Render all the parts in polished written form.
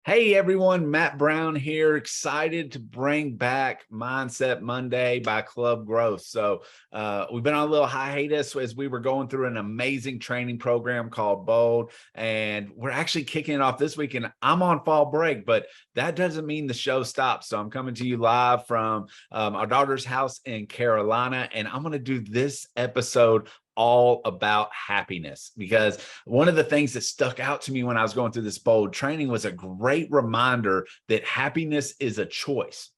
Hey everyone, Matt Brown here, excited to bring back Mindset Monday by Club Growth. We've been on a little hiatus as we were going through an amazing training program called Bold, and we're actually kicking it off this week, and I'm on fall break, but that doesn't mean the show stops. So I'm coming to you live from our daughter's house in Carolina, and I'm going to do this episode all about happiness, because one of the things that stuck out to me when I was going through this Bold training was a great reminder that happiness is a choice.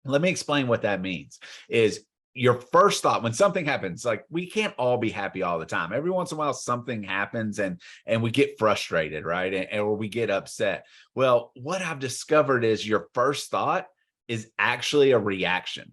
Let me explain what that means. Is your first thought when something happens, like, we can't all be happy all the time. Every once in a while something happens and we get frustrated, right? Or we get upset. Well, what I've discovered is your first thought is actually a reaction.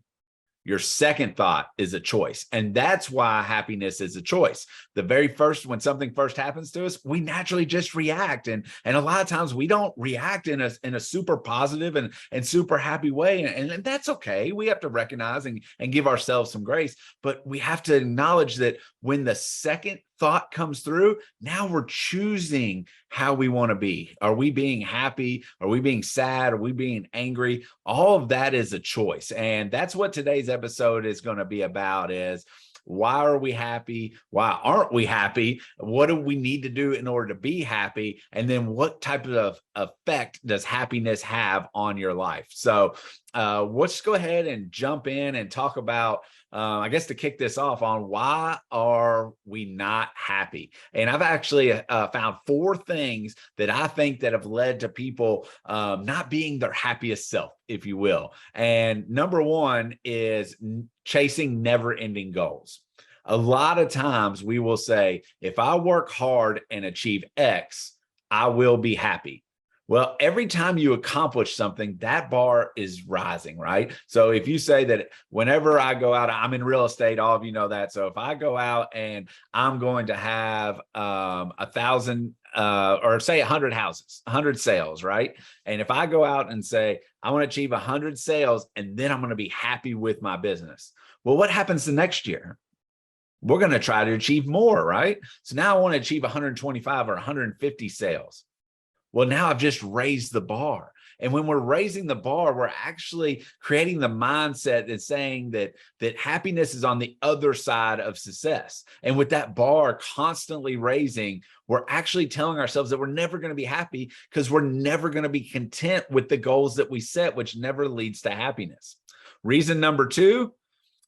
Your second thought is a choice. And that's why happiness is a choice. The very first, when something first happens to us, we naturally just react. And a lot of times we don't react in a super positive and super happy way. And that's okay. We have to recognize and give ourselves some grace. But we have to acknowledge that when the second thought comes through, now we're choosing how we want to be. Are we being happy? Are we being sad? Are we being angry? All of that is a choice. And that's what today's episode is going to be about, is why are we happy? Why aren't we happy? What do we need to do in order to be happy? And then what type of effect does happiness have on your life? So let's go ahead and jump in and talk about, I guess, to kick this off, on why are we not happy? And I've actually found 4 things that I think that have led to people not being their happiest self, if you will. And number 1 is chasing never-ending goals. A lot of times we will say, if I work hard and achieve X, I will be happy. Well, every time you accomplish something, that bar is rising, right? So if you say that whenever I go out, I'm in real estate, all of you know that. So if I go out and I'm going to have 1,000 or say 100 houses, 100 sales, right? And if I go out and say, I want to achieve 100 sales and then I'm going to be happy with my business. Well, what happens the next year? We're going to try to achieve more, right? So now I want to achieve 125 or 150 sales. Well, now I've just raised the bar. And when we're raising the bar, we're actually creating the mindset that's saying that happiness is on the other side of success. And with that bar constantly raising, we're actually telling ourselves that we're never going to be happy, because we're never going to be content with the goals that we set, which never leads to happiness. Reason number 2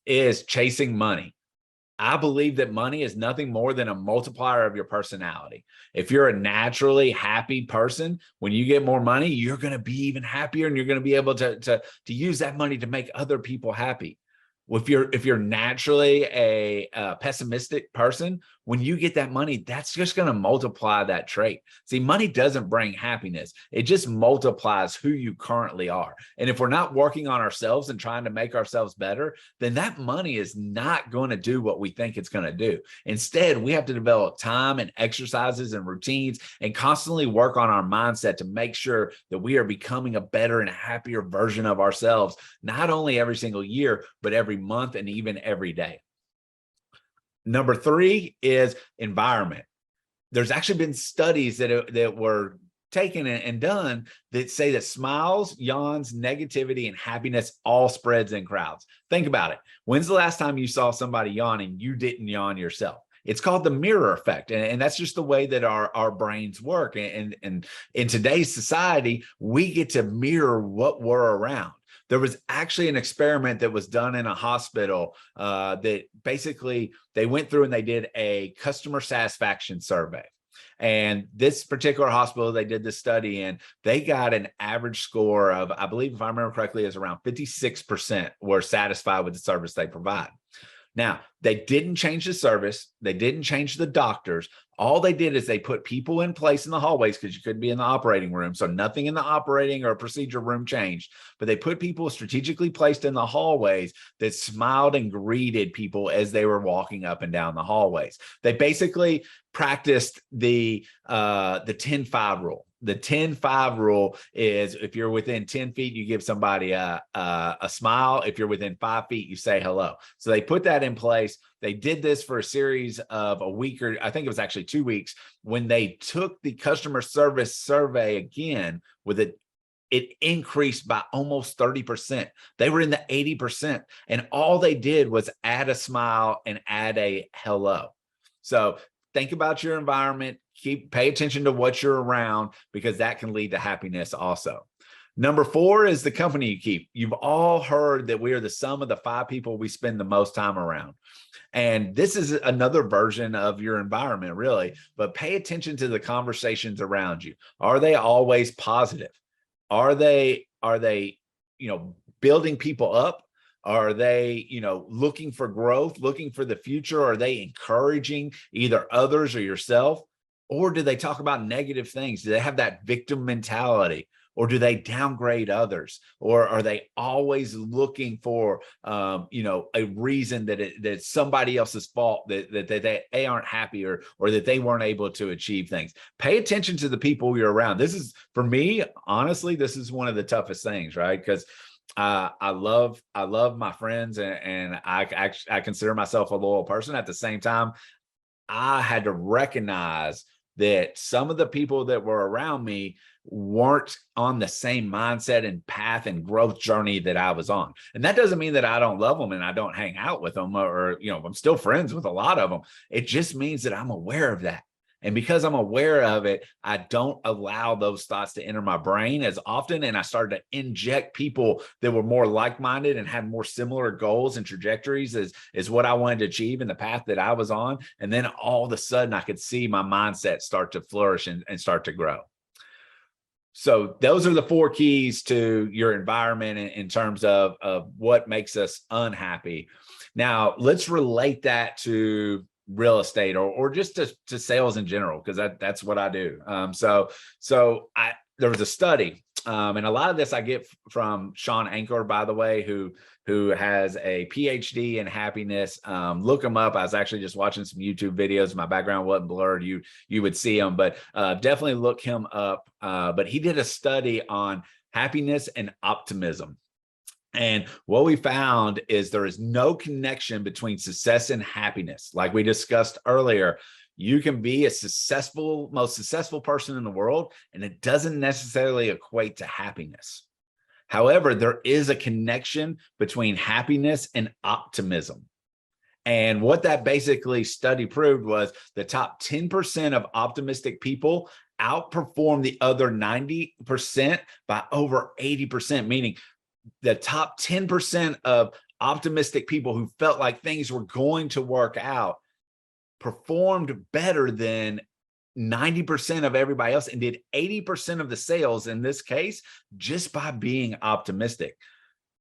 is chasing money. I believe that money is nothing more than a multiplier of your personality. If you're a naturally happy person, when you get more money, you're going to be even happier, and you're going to be able to use that money to make other people happy. Well, if you're naturally a pessimistic person, when you get that money, that's just going to multiply that trait. See, money doesn't bring happiness. It just multiplies who you currently are. And if we're not working on ourselves and trying to make ourselves better, then that money is not going to do what we think it's going to do. Instead, we have to develop time and exercises and routines and constantly work on our mindset to make sure that we are becoming a better and happier version of ourselves, not only every single year, but every month and even every day. Number 3 is environment. There's actually been studies that were taken and done that say that smiles, yawns, negativity, and happiness all spreads in crowds. Think about it. When's the last time you saw somebody yawn and you didn't yawn yourself? It's called the mirror effect. And that's just the way that our brains work. And in today's society, we get to mirror what we're around. There was actually an experiment that was done in a hospital that basically they went through and they did a customer satisfaction survey. And this particular hospital they did this study in, they got an average score of, I believe, if I remember correctly, is around 56% were satisfied with the service they provide. Now, they didn't change the service. They didn't change the doctors. All they did is they put people in place in the hallways, because you couldn't be in the operating room. So nothing in the operating or procedure room changed. But they put people strategically placed in the hallways that smiled and greeted people as they were walking up and down the hallways. They basically practiced the 10-5 rule. The 10-5 rule is, if you're within 10 feet, you give somebody a smile. If you're within 5 feet, you say hello. So they put that in place. They did this for a series of a week, or I think it was actually 2 weeks, when they took the customer service survey again with it increased by almost 30%. They were in the 80%. And all they did was add a smile and add a hello. So think about your environment, pay attention to what you're around, because that can lead to happiness also. Number 4 is the company you keep. You've all heard that we are the sum of the 5 people we spend the most time around. And this is another version of your environment, really, but pay attention to the conversations around you. Are they always positive? Are they, building people up? Are they, looking for growth, looking for the future? Are they encouraging either others or yourself? Or do they talk about negative things? Do they have that victim mentality? Or do they downgrade others? Or are they always looking for, a reason that it's somebody else's fault that they aren't happy, or that they weren't able to achieve things? Pay attention to the people you're around. This is, for me, honestly, this is one of the toughest things, right? Because I love my friends, and I consider myself a loyal person. At the same time, I had to recognize that some of the people that were around me weren't on the same mindset and path and growth journey that I was on. And that doesn't mean that I don't love them and I don't hang out with them, or, I'm still friends with a lot of them. It just means that I'm aware of that. And because I'm aware of it, I don't allow those thoughts to enter my brain as often. And I started to inject people that were more like-minded and had more similar goals and trajectories as what I wanted to achieve in the path that I was on. And then all of a sudden I could see my mindset start to flourish and start to grow. So those are the 4 keys to your environment in terms of what makes us unhappy. Now, let's relate that to real estate, or just to sales in general, because that's what I do. There was a study, and a lot of this I get from Sean Anker, by the way, who has a PhD in happiness. Look him up. I was actually just watching some YouTube videos. My background wasn't blurred. You would see him, but definitely look him up. But he did a study on happiness and optimism. And what we found is there is no connection between success and happiness. Like we discussed earlier, you can be most successful person in the world, and it doesn't necessarily equate to happiness. However, there is a connection between happiness and optimism. And what that basically study proved was the top 10% of optimistic people outperform the other 90% by over 80%, meaning the top 10% of optimistic people who felt like things were going to work out performed better than 90% of everybody else, and did 80% of the sales in this case just by being optimistic.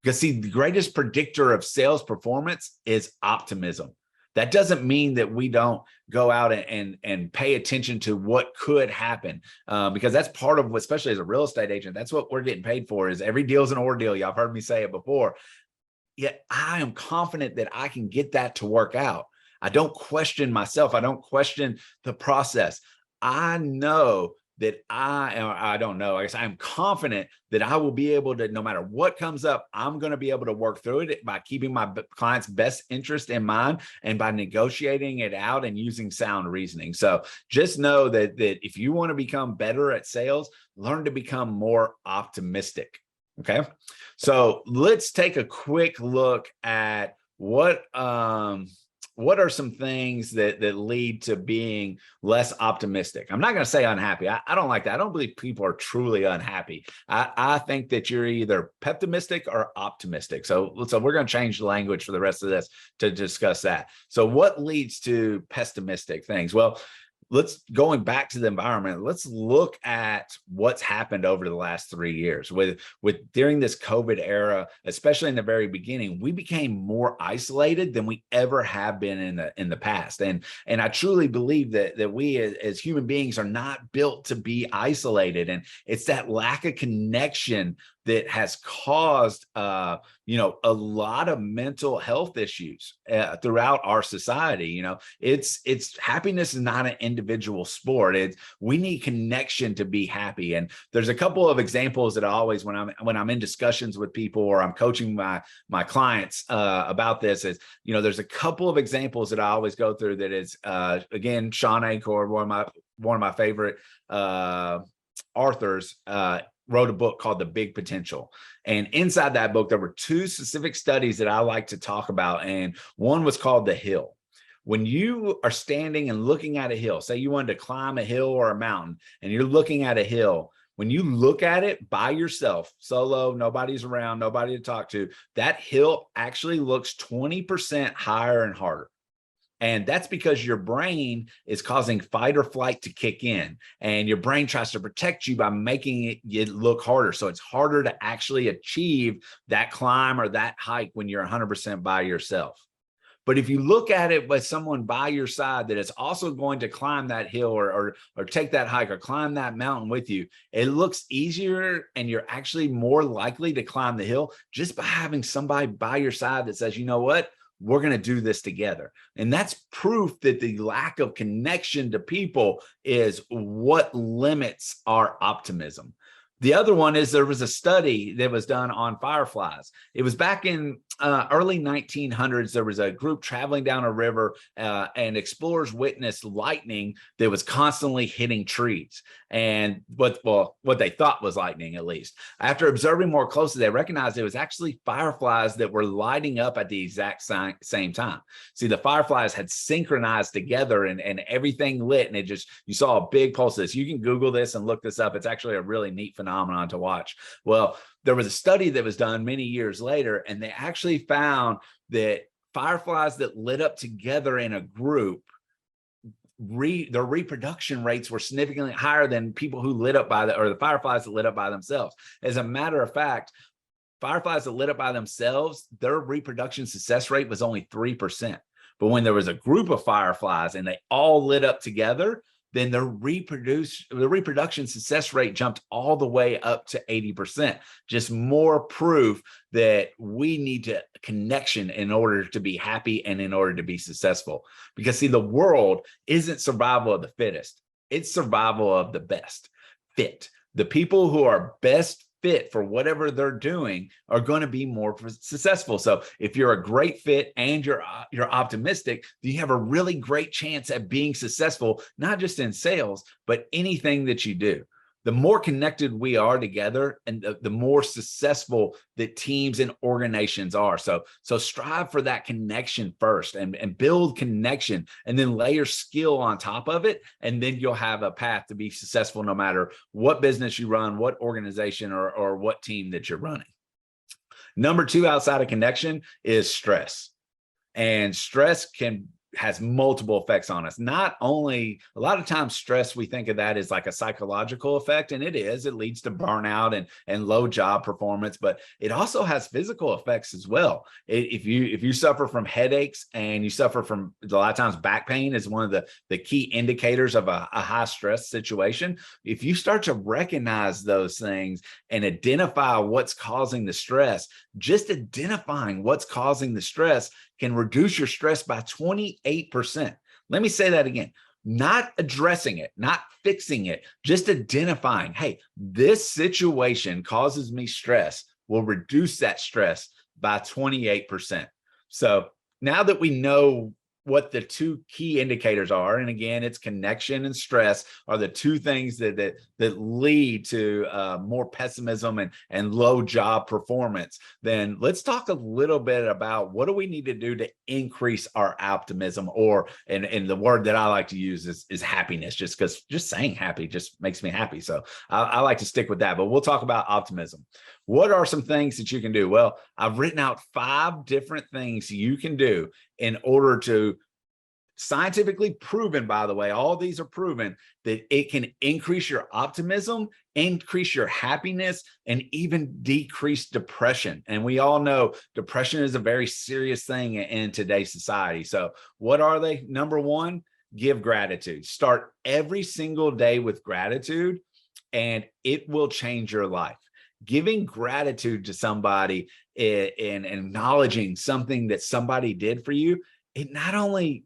Because see, the greatest predictor of sales performance is optimism. That doesn't mean that we don't go out and pay attention to what could happen, because that's part of what, especially as a real estate agent, that's what we're getting paid for. Is every deal's an ordeal. Y'all have heard me say it before. Yet I am confident that I can get that to work out. I don't question myself. I don't question the process. I know that I don't know. I guess I'm confident that I will be able to, no matter what comes up, I'm going to be able to work through it by keeping my client's best interest in mind and by negotiating it out and using sound reasoning. So just know that if you want to become better at sales, learn to become more optimistic. Okay. So let's take a quick look at what are some things that lead to being less optimistic? I'm not going to say unhappy. I don't like that. I don't believe people are truly unhappy. I think that you're either pessimistic or optimistic. So we're going to change the language for the rest of this to discuss that. So what leads to pessimistic things? Well, going back to the environment, let's look at what's happened over the last 3 years with during this COVID era, especially in the very beginning. We became more isolated than we ever have been in the past. And I truly believe that we as human beings are not built to be isolated. And it's that lack of connection that has caused a lot of mental health issues throughout our society. It's happiness is not an individual sport. We need connection to be happy. And there's a couple of examples that I always, when I'm in discussions with people or I'm coaching my clients about this, is there's a couple of examples that I always go through. That is again, Sean Anker, one of my favorite authors. wrote a book called The Big Potential. And inside that book, there were 2 specific studies that I like to talk about. And one was called The Hill. When you are standing and looking at a hill, say you wanted to climb a hill or a mountain, and you're looking at a hill, when you look at it by yourself, solo, nobody's around, nobody to talk to, that hill actually looks 20% higher and harder. And that's because your brain is causing fight or flight to kick in, and your brain tries to protect you by making it look harder. So it's harder to actually achieve that climb or that hike when you're 100% by yourself. But if you look at it with someone by your side that is also going to climb that hill or take that hike or climb that mountain with you, it looks easier, and you're actually more likely to climb the hill just by having somebody by your side that says, you know what, we're going to do this together. And that's proof that the lack of connection to people is what limits our optimism. The other one is there was a study that was done on fireflies. It was back in early 1900s. There was a group traveling down a river, and explorers witnessed lightning that was constantly hitting trees. And what they thought was lightning, at least. After observing more closely, they recognized it was actually fireflies that were lighting up at the exact same time. See, the fireflies had synchronized together, and everything lit, and you saw a big pulse of this. You can Google this and look this up. It's actually a really neat phenomenon to watch. Well, there was a study that was done many years later, and they actually found that fireflies that lit up together in a group, their reproduction rates were significantly higher than people who lit up by the fireflies that lit up by themselves. As a matter of fact, fireflies that lit up by themselves, their reproduction success rate was only 3%. But when there was a group of fireflies and they all lit up together, then the reproduction success rate jumped all the way up to 80%. Just more proof that we need connection in order to be happy and in order to be successful. Because see, the world isn't survival of the fittest. It's survival of the best fit. The people who are best fit for whatever they're doing are going to be more successful. So if you're a great fit and you're optimistic, you have a really great chance at being successful, not just in sales, but anything that you do. The more connected we are together, and the more successful that teams and organizations are. So strive for that connection first, and build connection, and then layer skill on top of it. And then you'll have a path to be successful no matter what business you run, what organization or what team that you're running. Number 2 outside of connection is stress. And stress has multiple effects on us. Not only, a lot of times stress, we think of that as like a psychological effect, and it is. It leads to burnout and low job performance, but it also has physical effects as well. If you suffer from headaches, and you suffer from, a lot of times back pain is one of the key indicators of a high stress situation. If you start to recognize those things and identify what's causing the stress, just identifying what's causing the stress can reduce your stress by 28%. Let me say that again. Not addressing it, not fixing it, just identifying, hey, this situation causes me stress, will reduce that stress by 28%. So now that we know what the 2 key indicators are, and again, it's connection and stress are the 2 things that lead to more pessimism and low job performance, then let's talk a little bit about what do we need to do to increase our optimism, or and the word that I like to use is happiness, just because just saying happy just makes me happy. So I like to stick with that, but we'll talk about optimism. What are some things that you can do? Well, I've written out 5 different things you can do in order to, scientifically proven, by the way, all these are proven, that it can increase your optimism, increase your happiness, and even decrease depression. And we all know depression is a very serious thing in today's society. So what are they? Number 1, give gratitude. Start every single day with gratitude, and it will change your life. Giving gratitude to somebody and acknowledging something that somebody did for you, it not only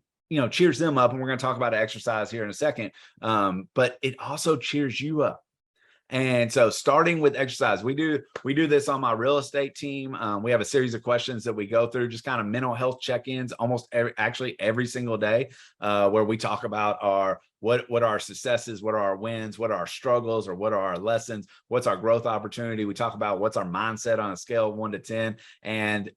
cheers them up, and we're going to talk about exercise here in a second, but it also cheers you up. And so starting with exercise, we do this on my real estate team. We have a series of questions that we go through, just kind of mental health check-ins almost every single day, where we talk about our what are our successes, what are our wins, what are our struggles, or what are our lessons, what's our growth opportunity. We talk about what's our mindset on a scale of 1 to 10. And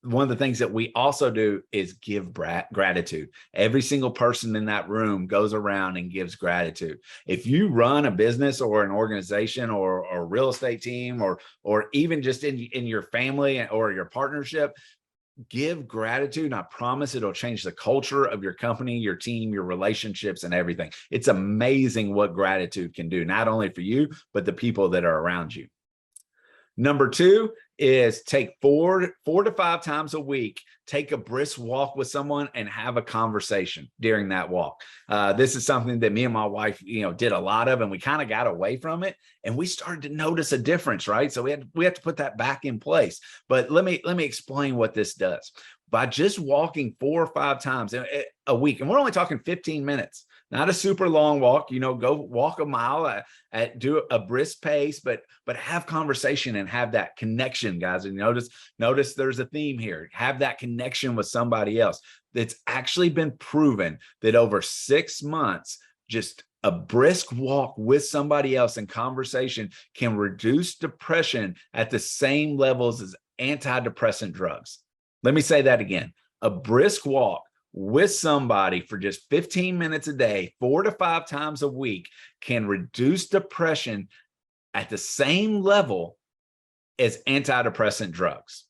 one of the things that we also do is give gratitude. Every single person in that room goes around and gives gratitude. If you run a business or an organization or a real estate team, or even just in your family or your partnership, give gratitude, and I promise it'll change the culture of your company, your team, your relationships, and everything. It's amazing what gratitude can do, not only for you, but the people that are around you. Number 2 is take 4 to 5 times a week, take a brisk walk with someone and have a conversation during that walk. This is something that me and my wife, did a lot of, and we kind of got away from it, and we started to notice a difference, right? So we have to put that back in place. But let me explain what this does. By just walking 4 or 5 times a week, and we're only talking 15 minutes, not a super long walk, go walk a mile do a brisk pace, but have conversation and have that connection, guys. And notice there's a theme here. Have that connection with somebody else. It's actually been proven that over 6 months, just a brisk walk with somebody else in conversation can reduce depression at the same levels as antidepressant drugs. Let me say that again. A brisk walk with somebody for just 15 minutes a day, 4 to 5 times a week, can reduce depression at the same level as antidepressant drugs.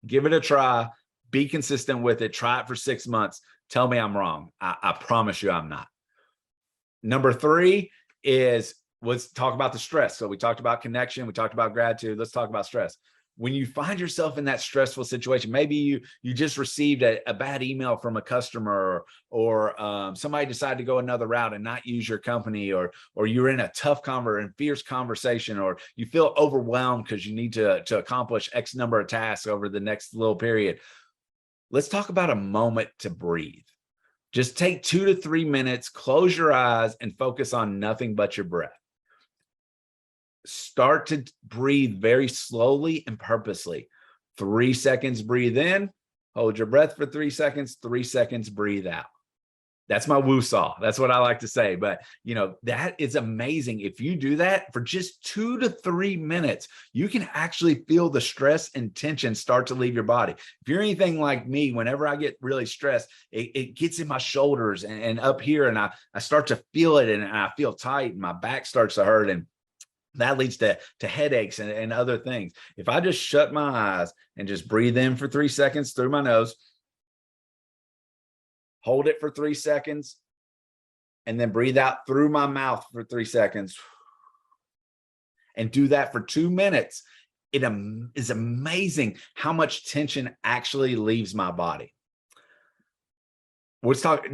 Give it a try. Be consistent with it. Try it for 6 months. Tell me I'm wrong. I promise you I'm not. Number 3 is, let's talk about the stress. So we talked about connection. We talked about gratitude. Let's talk about stress. When you find yourself in that stressful situation, maybe you just received a bad email from a customer, or somebody decided to go another route and not use your company, or you're in a tough and fierce conversation, or you feel overwhelmed because you need to accomplish X number of tasks over the next little period. Let's talk about a moment to breathe. Just take 2 to 3 minutes, close your eyes, and focus on nothing but your breath. Start to breathe very slowly and purposely. 3 seconds, breathe in, hold your breath for 3 seconds, 3 seconds, breathe out. That's my woo-saw. That's what I like to say. But, that is amazing. If you do that for just 2 to 3 minutes, you can actually feel the stress and tension start to leave your body. If you're anything like me, whenever I get really stressed, it gets in my shoulders and up here, and I start to feel it, and I feel tight, and my back starts to hurt, and that leads to headaches and other things. If I just shut my eyes and just breathe in for 3 seconds through my nose, hold it for 3 seconds, and then breathe out through my mouth for 3 seconds, and do that for 2 minutes, it is amazing how much tension actually leaves my body. Let's talk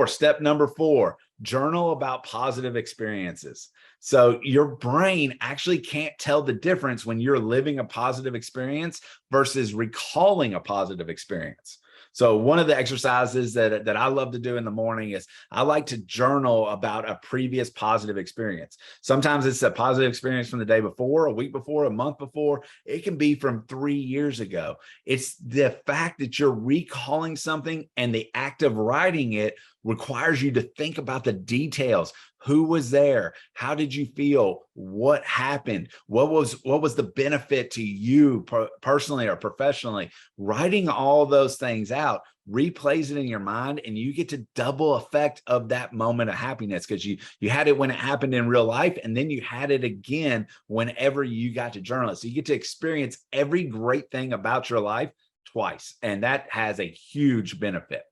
step number 4, journal about positive experiences. So your brain actually can't tell the difference when you're living a positive experience versus recalling a positive experience. So one of the exercises that I love to do in the morning is I like to journal about a previous positive experience. Sometimes it's a positive experience from the day before, a week before, a month before. It can be from 3 years ago. It's the fact that you're recalling something, and the act of writing it requires you to think about the details. Who was there? How did you feel? What happened? What was the benefit to you personally or professionally? Writing all those things out replays it in your mind, and you get to double effect of that moment of happiness, because you had it when it happened in real life, and then you had it again whenever you got to journal it. So you get to experience every great thing about your life twice, and that has a huge benefit.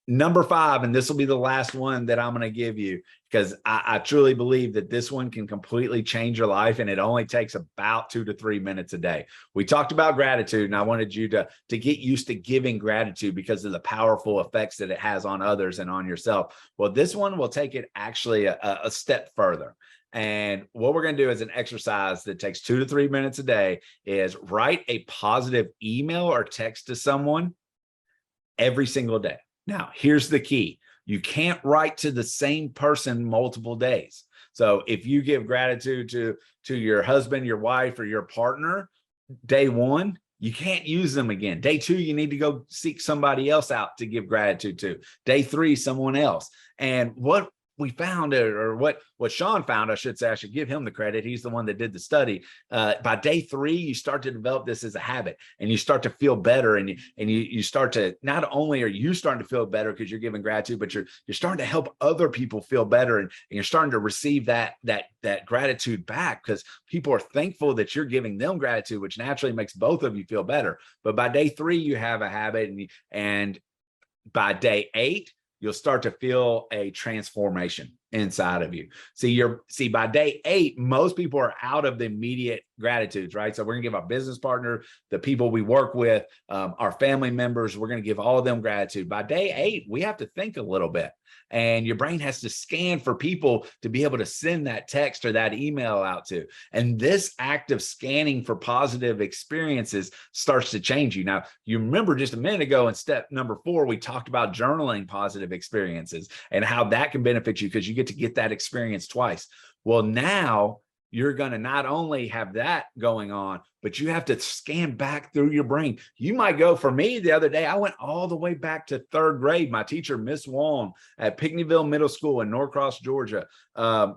Number 5, and this will be the last one that I'm going to give you, because I truly believe that this one can completely change your life, and it only takes about 2 to 3 minutes a day. We talked about gratitude, and I wanted you to get used to giving gratitude because of the powerful effects that it has on others and on yourself. Well, this one will take it actually a step further. And what we're going to do is an exercise that takes 2 to 3 minutes a day is write a positive email or text to someone every single day. Now, here's the key. You can't write to the same person multiple days. So if you give gratitude to your husband, your wife, or your partner, day 1, you can't use them again. Day 2, you need to go seek somebody else out to give gratitude to. Day 3, someone else. And what we found it, or what Sean found, I should say, I should give him the credit. He's the one that did the study. By day 3, you start to develop this as a habit, and you start to feel better, and you start to, not only are you starting to feel better because you're giving gratitude, but you're starting to help other people feel better, and you're starting to receive that gratitude back, because people are thankful that you're giving them gratitude, which naturally makes both of you feel better. But by day 3, you have a habit, and by day 8, you'll start to feel a transformation inside of you. See, by day 8, most people are out of the immediate gratitudes, right? So we're gonna give our business partner, the people we work with, our family members, we're gonna give all of them gratitude. By day 8, we have to think a little bit, and your brain has to scan for people to be able to send that text or that email out to. And this act of scanning for positive experiences starts to change you. Now, you remember just a minute ago in step number 4, we talked about journaling positive experiences and how that can benefit you, because you get that experience twice. Well, now you're going to not only have that going on, but you have to scan back through your brain. You might go, for me the other day, I went all the way back to 3rd grade. My teacher, Miss Wong at Pinckneyville Middle School in Norcross, Georgia.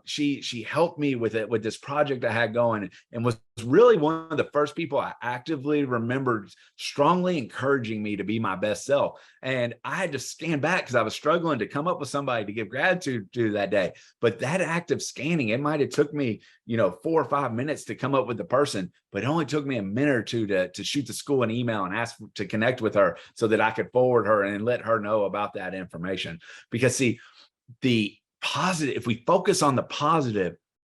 She helped me with it, with this project I had going, and was really one of the first people I actively remembered strongly encouraging me to be my best self. And I had to scan back because I was struggling to come up with somebody to give gratitude to that day. But that act of scanning, it might have took me, 4 or 5 minutes to come up with the person, but it only took me a minute or two to shoot the school an email and ask to connect with her so that I could forward her and let her know about that information. Because see, the positive, if we focus on the positive,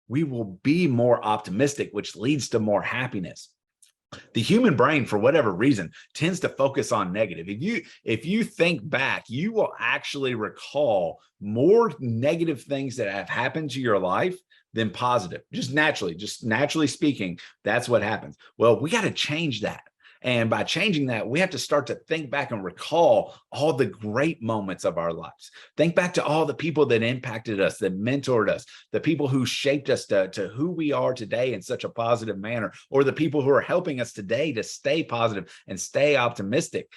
we will be more optimistic, which leads to more happiness. The human brain, for whatever reason, tends to focus on negative. If you think back, you will actually recall more negative things that have happened to your life than positive. Just naturally speaking, that's what happens. Well, we got to change that. And by changing that, we have to start to think back and recall all the great moments of our lives. Think back to all the people that impacted us, that mentored us, the people who shaped us to who we are today in such a positive manner, or the people who are helping us today to stay positive and stay optimistic.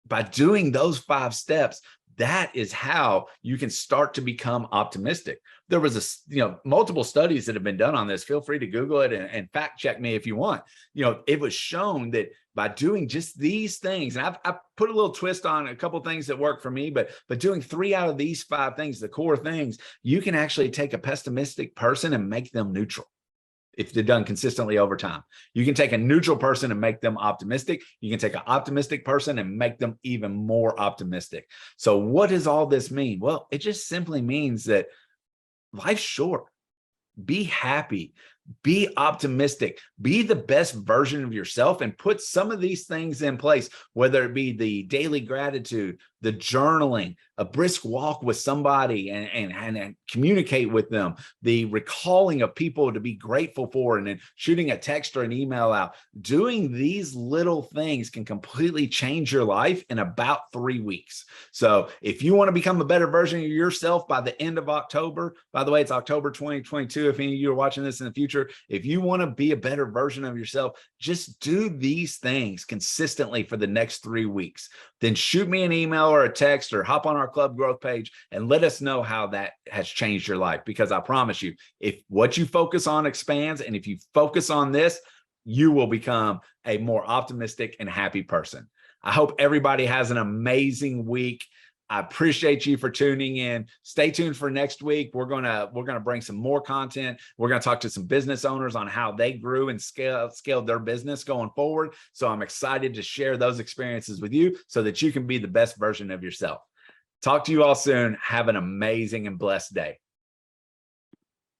By doing those 5 steps, that is how you can start to become optimistic. There was multiple studies that have been done on this. Feel free to Google it and fact check me if you want. It was shown that by doing just these things, and I've put a little twist on a couple of things that work for me, but doing 3 out of these 5 things, the core things, you can actually take a pessimistic person and make them neutral. If they're done consistently over time, you can take a neutral person and make them optimistic. You can take an optimistic person and make them even more optimistic. So what does all this mean? Well, it just simply means that life's short. Be happy, be optimistic, be the best version of yourself, and put some of these things in place, whether it be the daily gratitude, the journaling, a brisk walk with somebody and communicate with them, the recalling of people to be grateful for, and then shooting a text or an email out. Doing these little things can completely change your life in about 3 weeks. So if you want to become a better version of yourself by the end of October, by the way, it's October 2022, if any of you are watching this in the future, if you want to be a better version of yourself, just do these things consistently for the next 3 weeks. Then shoot me an email or a text, or hop on our club growth page and let us know how that has changed your life. Because I promise you, if what you focus on expands, and if you focus on this, you will become a more optimistic and happy person. I hope everybody has an amazing week. I appreciate you for tuning in. Stay tuned for next week. We're gonna bring some more content. We're gonna talk to some business owners on how they grew and scaled their business going forward. So I'm excited to share those experiences with you so that you can be the best version of yourself. Talk to you all soon. Have an amazing and blessed day.